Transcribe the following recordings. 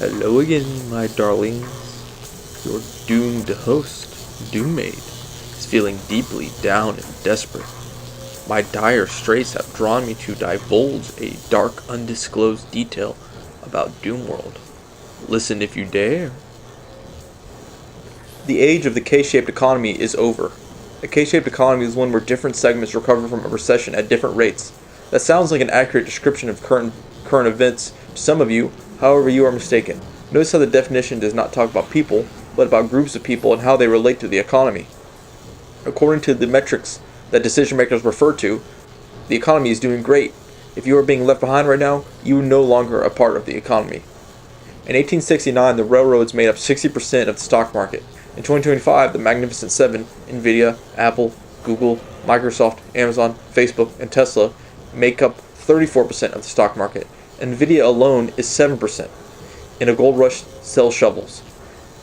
Hello again, my darlings. Your doomed host, Doommaid, is feeling deeply down and desperate. My dire straits have drawn me to divulge a dark, undisclosed detail about Doomworld. Listen if you dare. The age of the K-shaped economy is over. A K-shaped economy is one where different segments recover from a recession at different rates. That sounds like an accurate description of current events to some of you, however you are mistaken. Notice how the definition does not talk about people, but about groups of people and how they relate to the economy. According to the metrics that decision makers refer to, the economy is doing great. If you are being left behind right now, you are no longer a part of the economy. In 1869, the railroads made up 60% of the stock market. In 2025, the Magnificent Seven, Nvidia, Apple, Google, Microsoft, Amazon, Facebook, and Tesla make up 34% of the stock market. Nvidia alone is 7%. In a gold rush, sell shovels.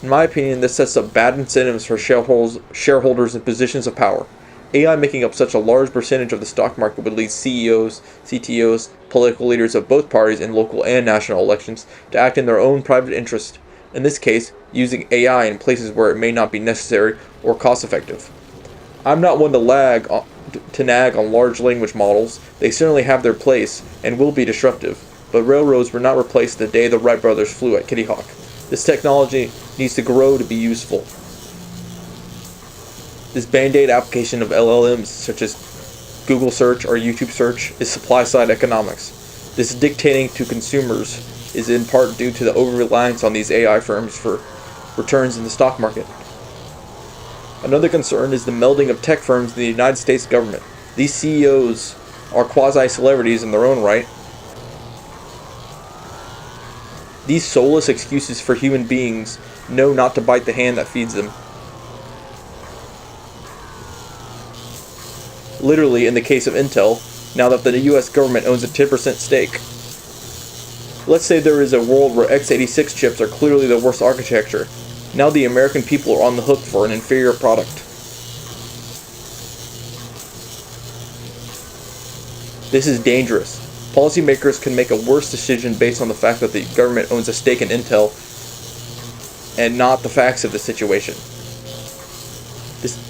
In my opinion, this sets up bad incentives for shareholders in positions of power. AI making up such a large percentage of the stock market would lead CEOs, CTOs, political leaders of both parties in local and national elections to act in their own private interest, in this case, using AI in places where it may not be necessary or cost effective. I'm not one to nag on large language models. They certainly have their place and will be disruptive, but railroads were not replaced the day the Wright brothers flew at Kitty Hawk. This technology needs to grow to be useful. This band-aid application of LLMs such as Google search or YouTube search is supply-side economics. This dictating to consumers is in part due to the over-reliance on these AI firms for returns in the stock market. Another concern is the melding of tech firms in the United States government. These CEOs are quasi-celebrities in their own right. These soulless excuses for human beings know not to bite the hand that feeds them. Literally, in the case of Intel, now that the US government owns a 10% stake. Let's say there is a world where x86 chips are clearly the worst architecture. Now the American people are on the hook for an inferior product. This is dangerous. Policymakers can make a worse decision based on the fact that the government owns a stake in Intel and not the facts of the situation.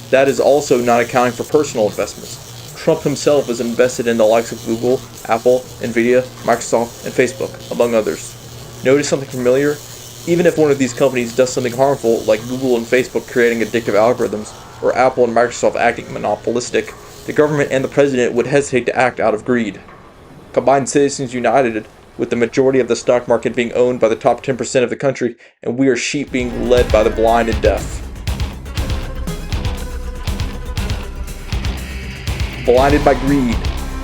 That is also not accounting for personal investments. Trump himself is invested in the likes of Google, Apple, Nvidia, Microsoft, and Facebook, among others. Notice something familiar? Even if one of these companies does something harmful, like Google and Facebook creating addictive algorithms, or Apple and Microsoft acting monopolistic, the government and the president would hesitate to act out of greed. Combine Citizens United with the majority of the stock market being owned by the top 10% of the country, and we are sheep being led by the blind and deaf. Blinded by greed,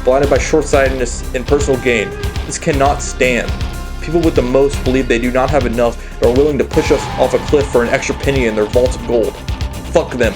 blinded by short-sightedness and personal gain. This cannot stand. People with the most believe they do not have enough and are willing to push us off a cliff for an extra penny in their vaults of gold. Fuck them.